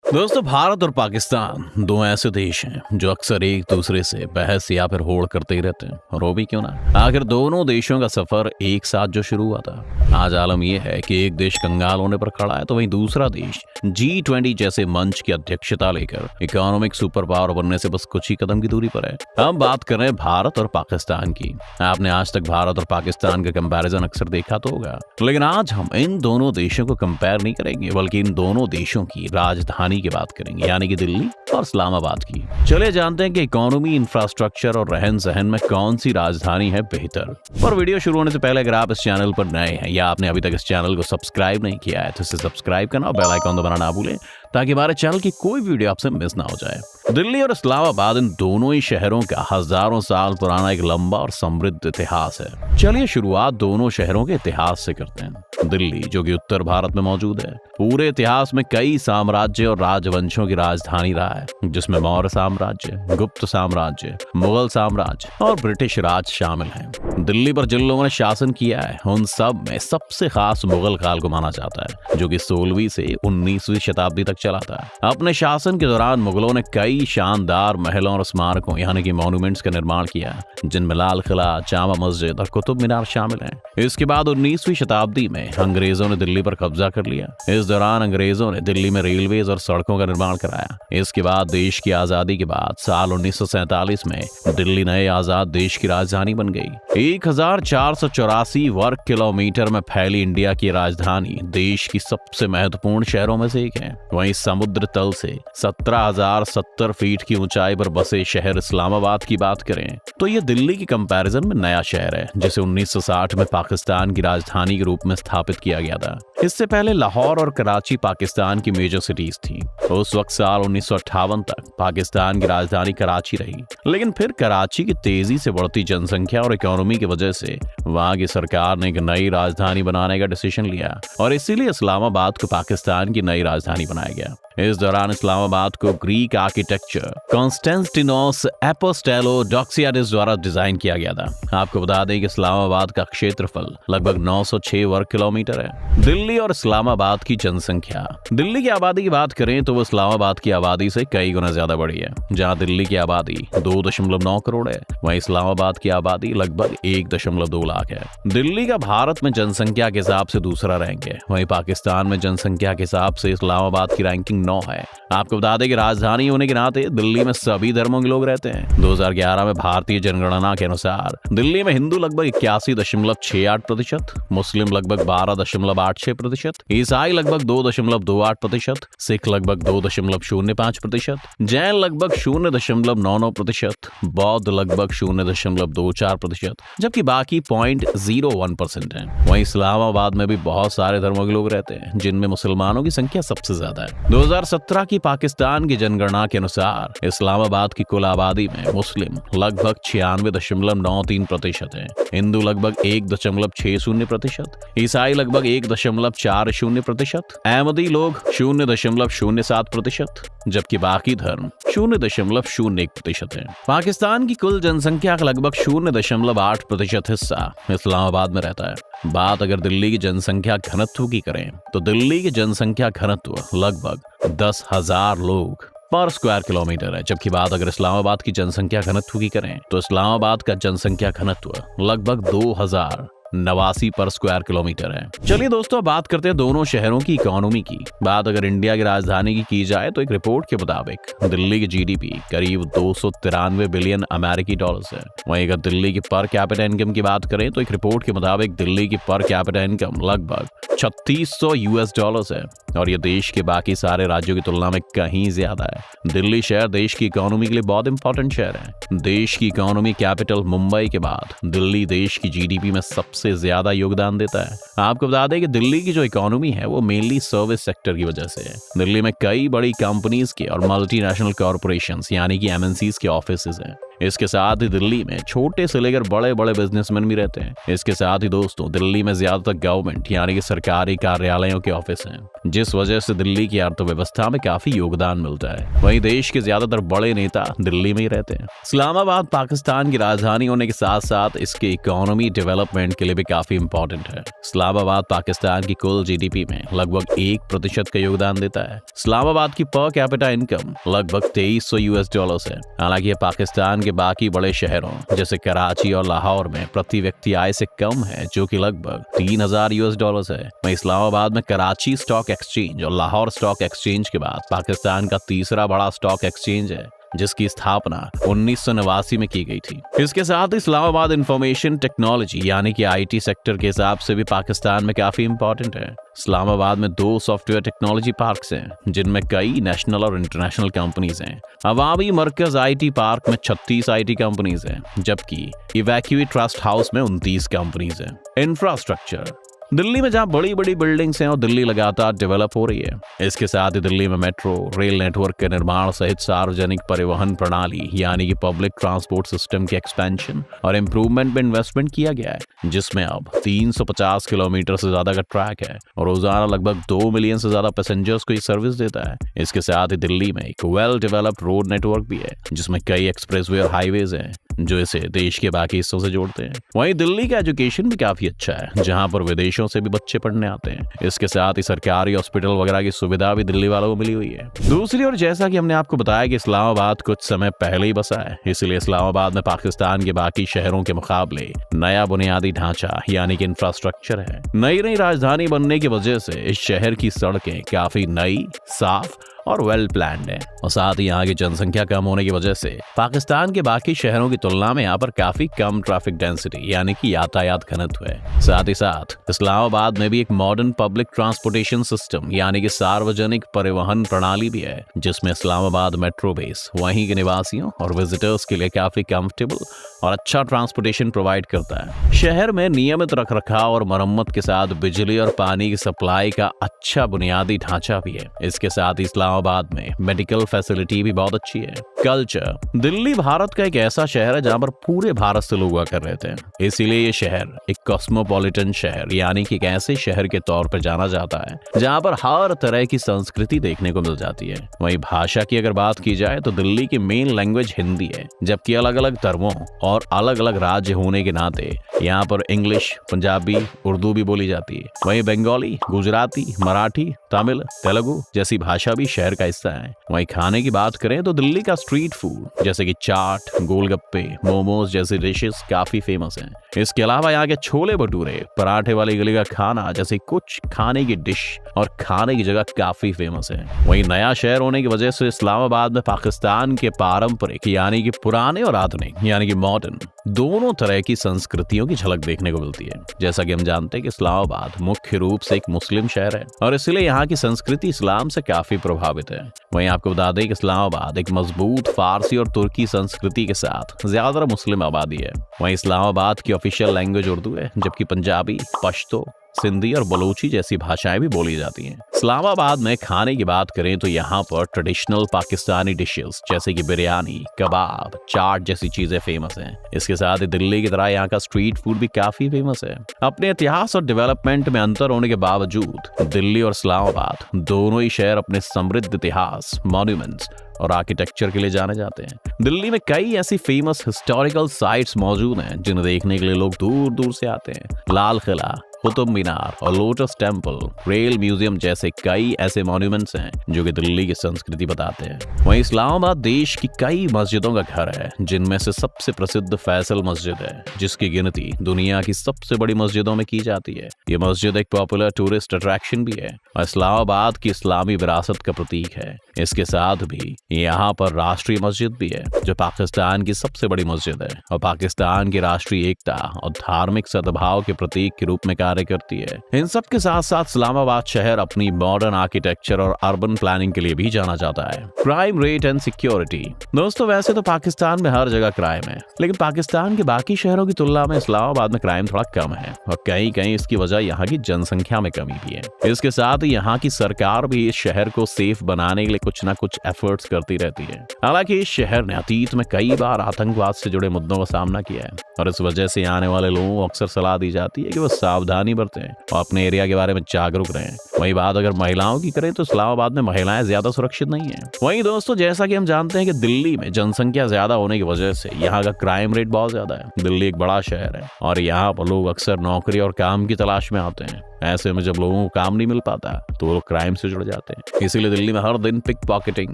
दोस्तों, भारत और पाकिस्तान दो ऐसे देश हैं जो अक्सर एक दूसरे से बहस या फिर होड़ करते ही रहते हैं, और वो भी क्यों ना। आखिर दोनों देशों का सफर एक साथ जो शुरू हुआ था, आज आलम यह है कि एक देश कंगाल होने पर खड़ा है तो वहीं दूसरा देश G20 जैसे मंच की अध्यक्षता लेकर इकोनॉमिक सुपर पावर बनने से बस कुछ ही कदम की दूरी पर है। हम बात कर रहे हैं भारत और पाकिस्तान की। आपने आज तक भारत और पाकिस्तान का कंपैरिजन अक्सर देखा तो होगा, लेकिन आज हम इन दोनों देशों को कंपेयर नहीं करेंगे, बल्कि इन दोनों देशों की राजधानी की बात करेंगे, यानी कि दिल्ली और इस्लामाबाद की। चलिए जानते हैं कि इकोनॉमी, इंफ्रास्ट्रक्चर और रहन सहन में कौन सी राजधानी है बेहतर। पर वीडियो शुरू होने से पहले अगर आप इस चैनल पर नए हैं या आपने अभी तक इस चैनल को सब्सक्राइब नहीं किया है तो इसे सब्सक्राइब करना और बेल आइकन दबाना ना भूलें, ताकि हमारे चैनल की कोई वीडियो आपसे मिस ना हो जाए। दिल्ली और इस्लामाबाद इन दोनों ही शहरों का हजारों साल पुराना एक लंबा और समृद्ध इतिहास है। चलिए शुरुआत दोनों शहरों के इतिहास से करते हैं। दिल्ली, जो कि उत्तर भारत में मौजूद है, पूरे इतिहास में कई साम्राज्य और राजवंशों की राजधानी रहा है, जिसमें मौर्य साम्राज्य, गुप्त साम्राज्य, मुगल साम्राज्य और ब्रिटिश राज शामिल हैं। दिल्ली पर जिन लोगों ने शासन किया है, उन सब में सबसे खास मुगल काल को माना जाता है, जो कि 16वीं से 19वीं शताब्दी तक चला था। अपने शासन के दौरान मुगलों ने कई शानदार महलों और स्मारकों यानी कि मॉन्यूमेंट्स का निर्माण किया, जिनमें लाल किला, जामा मस्जिद और कुतुब मीनार शामिल हैं। इसके बाद 19वीं शताब्दी में अंग्रेजों ने दिल्ली पर कब्जा कर लिया। इस दौरान अंग्रेजों ने दिल्ली में रेलवेज और सड़कों का निर्माण कराया। इसके बाद देश की आजादी के बाद साल 1947 में दिल्ली नए आजाद देश की राजधानी बन गई। 1484 वर्ग किलोमीटर में फैली इंडिया की राजधानी देश की सबसे महत्वपूर्ण शहरों में से एक है। वहीं समुद्र तल से 17,070 फीट की ऊंचाई पर बसे शहर इस्लामाबाद की बात करें तो यह दिल्ली की कंपैरिजन में नया शहर है, जिसे 1960 में पाकिस्तान की राजधानी के रूप में स्थापित किया गया था। इससे पहले लाहौर और कराची पाकिस्तान की मेजर सिटीज थी। उस वक्त साल 1958 तक पाकिस्तान की राजधानी कराची रही, लेकिन फिर कराची की तेजी से बढ़ती जनसंख्या और इकोनॉमी की वजह से वहां की सरकार ने एक नई राजधानी बनाने का डिसीजन लिया, और इसीलिए इस्लामाबाद को पाकिस्तान की नई राजधानी बनाया गया। इस दौरान इस्लामाबाद को ग्रीक आर्किटेक्चर कॉन्स्टेंटिनोस एपोस्टेलोडोक्सियाडिस द्वारा डिजाइन किया गया था। आपको बता दें कि इस्लामाबाद का क्षेत्रफल लगभग 906 वर्ग किलोमीटर है। दिल्ली और इस्लामाबाद की जनसंख्या। दिल्ली की आबादी की बात करें तो वो इस्लामाबाद की आबादी से कई गुना ज्यादा बड़ी है। जहां दिल्ली की आबादी 2.9 करोड़ है, वहीं इस्लामाबाद की आबादी लगभग 1.2 लाख है। दिल्ली का भारत में जनसंख्या के हिसाब से दूसरा रैंक है, वहीं पाकिस्तान में जनसंख्या के हिसाब से इस्लामाबाद की रैंकिंग 9 है। आपको बता दें कि राजधानी होने के नाते दिल्ली में सभी धर्मों के लोग रहते हैं। 2011 में भारतीय जनगणना के अनुसार दिल्ली में हिंदू लगभग 81.68%, मुस्लिम लगभग 12.86%, ईसाई लगभग 2.28%, सिख लगभग 2.05%, जैन लगभग 0.99%, बौद्ध लगभग 0.24%, जबकि बाकी 0.01% है। वहीं इस्लामाबाद में भी बहुत सारे धर्मों के लोग रहते हैं, जिनमें मुसलमानों की संख्या सबसे ज्यादा है। 2017 की पाकिस्तान की जनगणना के अनुसार इस्लामाबाद की कुल आबादी में मुस्लिम लगभग 96.93% है, हिंदू लगभग 1.60%, ईसाई लगभग 1.40%, अहमदी लोग 0.07%, जबकि बाकी धर्म 0.01% है। पाकिस्तान की कुल जनसंख्या का लगभग 0.8% हिस्सा इस्लामाबाद में रहता है। बात अगर दिल्ली की जनसंख्या घनत्व की करें तो दिल्ली की जनसंख्या घनत्व लगभग 10,000 लोग पर स्क्वायर किलोमीटर है, जबकि बात अगर इस्लामाबाद की जनसंख्या घनत्व की करें तो इस्लामाबाद का जनसंख्या घनत्व लगभग 2089 पर स्क्वायर किलोमीटर है। चलिए दोस्तों, बात करते हैं दोनों शहरों की इकोनॉमी की। बात अगर इंडिया की राजधानी की जाए तो एक रिपोर्ट के मुताबिक दिल्ली की जीडीपी करीब 293 बिलियन अमेरिकी डॉलर्स है। वहीं अगर दिल्ली की पर कैपिटा इनकम की बात करें तो एक रिपोर्ट के मुताबिक दिल्ली की पर कैपिटा इनकम लगभग $3600 है, और ये देश के बाकी सारे राज्यों की तुलना में कहीं ज्यादा है। दिल्ली शहर देश की इकोनॉमी के लिए बहुत इंपॉर्टेंट शहर है। देश की इकोनॉमी कैपिटल मुंबई के बाद दिल्ली देश की जीडीपी में सबसे ज्यादा योगदान देता है। आपको बता दें कि दिल्ली की जो इकोनॉमी है वो मेनली सर्विस सेक्टर की वजह से है। दिल्ली में कई बड़ी कंपनीज के और मल्टीनेशनल कॉर्पोरेशंस यानी कि एमएनसीज के ऑफिसेज हैं। इसके साथ ही दिल्ली में छोटे से लेकर बड़े बड़े बिजनेसमैन भी रहते हैं। इसके साथ ही दोस्तों दिल्ली में ज्यादातर गवर्नमेंट यानी कि सरकारी कार्यालयों के ऑफिस हैं, जिस वजह से दिल्ली की अर्थव्यवस्था में काफी योगदान मिलता है। वहीं देश के ज्यादातर बड़े नेता दिल्ली में ही रहते हैं। इस्लामाबाद पाकिस्तान की राजधानी होने के साथ साथ इसके इकोनॉमी डेवलपमेंट के लिए भी काफी इंपॉर्टेंट है। इस्लामाबाद पाकिस्तान की कुल जीडीपी में लगभग 1% का योगदान देता है। इस्लामाबाद की पर कैपिटा इनकम लगभग $2300 है। हालांकि यह पाकिस्तान के बाकी बड़े शहरों जैसे कराची और लाहौर में प्रति व्यक्ति आय से कम है, जो कि लगभग $3000 है। वहीं इस्लामाबाद में कराची स्टॉक एक्सचेंज और लाहौर स्टॉक एक्सचेंज के बाद पाकिस्तान का तीसरा बड़ा स्टॉक एक्सचेंज है, जिसकी स्थापना 1989 में की गई थी। इसके साथ इस्लामाबाद इंफॉर्मेशन टेक्नोलॉजी यानी कि आईटी सेक्टर के हिसाब से भी पाकिस्तान में काफी इंपॉर्टेंट है। इस्लामाबाद में 2 सॉफ्टवेयर टेक्नोलॉजी पार्क्स हैं, जिनमें कई नेशनल और इंटरनेशनल कंपनीज हैं। अवामी मरकज आईटी पार्क में 36 आईटी कंपनीज हैं, जबकि इवैक्यूए ट्रस्ट हाउस में 29 कंपनीज हैं। इंफ्रास्ट्रक्चर दिल्ली में जहां बड़ी बड़ी बिल्डिंग्स हैं और दिल्ली लगातार डेवलप हो रही है। इसके साथ ही दिल्ली में मेट्रो रेल नेटवर्क के निर्माण सहित सार्वजनिक परिवहन प्रणाली यानी कि पब्लिक ट्रांसपोर्ट सिस्टम के एक्सपेंशन और इम्प्रूवमेंट में इन्वेस्टमेंट किया गया है, जिसमें अब 350 किलोमीटर से ज्यादा का ट्रैक है और रोजाना लगभग 2 मिलियन से ज्यादा पैसेंजर्स को ये सर्विस देता है। इसके साथ ही दिल्ली में एक वेल डेवलप्ड रोड नेटवर्क भी है, जिसमें कई एक्सप्रेसवे और हाईवेज हैं जो इसे देश के बाकी हिस्सों से जोड़ते हैं। वहीं दिल्ली का एजुकेशन भी काफी अच्छा है, जहां पर विदेशों से भी बच्चे पढ़ने आते हैं। इसके साथ ही सरकारी हॉस्पिटल वगैरह की सुविधा भी दिल्ली वालों को मिली हुई है। दूसरी ओर जैसा कि हमने आपको बताया कि इस्लामाबाद कुछ समय पहले ही बसा है, इसलिए इस्लामाबाद में पाकिस्तान के बाकी शहरों के मुकाबले नया बुनियादी ढांचा यानी कि इंफ्रास्ट्रक्चर है। नई राजधानी बनने की वजह से इस शहर की सड़कें काफी नई, साफ और वेल प्लान्ड है और साथ ही यहाँ की जनसंख्या कम होने की वजह से पाकिस्तान के बाकी शहरों की तुलना में यहाँ पर काफी कम ट्रैफिक डेंसिटी यानी कि यातायात घनत्व है। साथ ही साथ इस्लामाबाद में भी एक मॉडर्न पब्लिक ट्रांसपोर्टेशन सिस्टम यानी कि सार्वजनिक परिवहन प्रणाली भी है, जिसमें इस्लामाबाद मेट्रो बेस वहीं के निवासियों और विजिटर्स के लिए काफी कंफर्टेबल और अच्छा ट्रांसपोर्टेशन प्रोवाइड करता है। शहर में नियमित रखरखाव और मरम्मत के साथ बिजली और पानी की सप्लाई का अच्छा बुनियादी ढांचा भी है। इसके साथ ही इस्लामाबाद में मेडिकल फैसिलिटी भी बहुत अच्छी है। कल्चर दिल्ली भारत का एक ऐसा शहर है जहां पर पूरे भारत से लोग आकर रहते हैं, इसीलिए ये शहर एक कॉस्मोपॉलिटन शहर यानी कि एक ऐसे शहर के तौर पर जाना जाता है जहां पर हर तरह की संस्कृति देखने को मिल जाती है। वहीं भाषा की अगर बात की जाए तो दिल्ली की मेन लैंग्वेज हिंदी है, जबकि अलग अलग धर्मों और अलग अलग राज्य होने के नाते यहाँ पर इंग्लिश, पंजाबी, उर्दू भी बोली जाती है। वहीं बंगाली, गुजराती, मराठी, तमिल, तेलुगु जैसी भाषा भी शहर का हिस्सा है। वहीं खाने की बात करें तो दिल्ली का स्ट्रीट फूड जैसे कि चाट, गोलगप्पे, मोमोज जैसी डिशेस काफी फेमस हैं। इसके अलावा यहाँ के छोले भटूरे, पराठे वाली गली का खाना जैसे कुछ खाने की डिश और खाने की जगह काफी फेमस है। वहीं नया शहर होने की वजह से इस्लामाबाद में पाकिस्तान के पारंपरिक यानी कि पुराने और आधुनिक यानी कि मॉडर्न दोनों तरह की संस्कृतियों की झलक देखने को मिलती है। जैसा कि हम जानते हैं कि इस्लामाबाद मुख्य रूप से एक मुस्लिम शहर है और इसलिए यहाँ की संस्कृति इस्लाम से काफी प्रभावित है। वहीं आपको बता दें कि इस्लामाबाद एक मजबूत फारसी और तुर्की संस्कृति के साथ ज्यादातर मुस्लिम आबादी है। वहीं इस्लामाबाद की ऑफिशियल लैंग्वेज उर्दू है, जबकि पंजाबी, पश्तो, सिंधी और बलूची जैसी भाषाएं भी बोली जाती हैं। इस्लामाबाद में खाने की बात करें तो यहाँ पर ट्रेडिशनल पाकिस्तानी डिशेस जैसे कि बिरयानी, कबाब, चाट जैसी चीजें फेमस हैं। इसके साथ ही दिल्ली की तरह यहाँ का स्ट्रीट फूड भी काफी फेमस है। अपने इतिहास और डेवलपमेंट में अंतर होने के बावजूद दिल्ली और इस्लामाबाद दोनों ही शहर अपने समृद्ध इतिहास, मॉन्यूमेंट्स और आर्किटेक्चर के लिए जाने जाते हैं। दिल्ली में कई ऐसी फेमस हिस्टोरिकल साइट्स मौजूद हैं जिन्हें देखने के लिए लोग दूर दूर से आते हैं। लाल किला, कुतुब मीनार और लोटस टेम्पल, रेल म्यूजियम जैसे कई ऐसे मॉन्यूमेंट्स हैं जो कि दिल्ली की संस्कृति बताते हैं। वहीं इस्लामाबाद देश की कई मस्जिदों का घर है, जिनमें से सबसे प्रसिद्ध फैसल मस्जिद है, जिसकी गिनती दुनिया की सबसे बड़ी मस्जिदों में की जाती है। ये मस्जिद एक पॉपुलर टूरिस्ट अट्रैक्शन भी है और इस्लामाबाद की इस्लामी विरासत का प्रतीक है। इसके साथ भी यहाँ पर राष्ट्रीय मस्जिद भी है, जो पाकिस्तान की सबसे बड़ी मस्जिद है और पाकिस्तान की राष्ट्रीय एकता और धार्मिक सद्भाव के प्रतीक के रूप में कार्य करती है। इन सब के साथ साथ इस्लामाबाद शहर अपनी मॉडर्न आर्किटेक्चर और अर्बन प्लानिंग के लिए भी जाना जाता है। क्राइम रेट एंड सिक्योरिटी दोस्तों, वैसे तो पाकिस्तान में हर जगह क्राइम है, लेकिन पाकिस्तान के बाकी शहरों की तुलना में इस्लामाबाद में क्राइम थोड़ा कम है और कहीं कहीं इसकी वजह यहाँ की जनसंख्या में कमी भी है। इसके साथ साथ यहाँ की सरकार भी इस शहर को सेफ बनाने के लिए कुछ ना कुछ एफर्ट्स करती रहती है। हालांकि इस शहर ने अतीत में कई बार आतंकवाद से जुड़े मुद्दों का सामना किया है और इस वजह से आने वाले लोगों को अक्सर सलाह दी जाती है कि वो सावधानी बरतें और अपने एरिया के बारे में जागरूक रहें। वही बात अगर महिलाओं की करें तो इस्लामाबाद में महिलाएं ज्यादा सुरक्षित नहीं है। वहीं दोस्तों, जैसा कि हम जानते हैं कि दिल्ली में जनसंख्या ज्यादा होने की वजह से यहाँ का क्राइम रेट बहुत ज्यादा है। दिल्ली एक बड़ा शहर है और यहाँ पर लोग अक्सर नौकरी और काम की तलाश में आते हैं। ऐसे में जब लोगों को काम नहीं मिल पाता तो वो क्राइम से जुड़ जाते हैं। इसीलिए दिल्ली में हर दिन पिक पॉकेटिंग,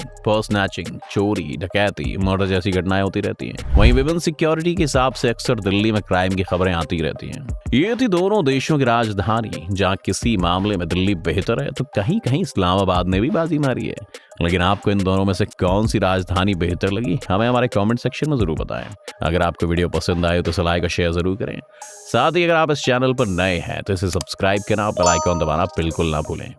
पर्स स्नैचिंग, चोरी, डकैती, मर्डर जैसी घटनाएं होती रहती हैं। वहीं विभिन्न सिक्योरिटी के हिसाब से अक्सर दिल्ली में क्राइम की खबरें आती रहती हैं। ये थी दोनों देशों की राजधानी, जहाँ किसी मामले में दिल्ली बेहतर है तो कहीं कहीं इस्लामाबाद ने भी बाजी मारी है। लेकिन आपको इन दोनों में से कौन सी राजधानी बेहतर लगी, हमें हमारे कमेंट सेक्शन में जरूर बताएं। अगर आपको वीडियो पसंद आए तो इसे लाइक और शेयर जरूर करें। साथ ही अगर आप इस चैनल पर नए हैं तो इसे सब्सक्राइब करना और बेल आइकन दबाना बिल्कुल ना भूलें।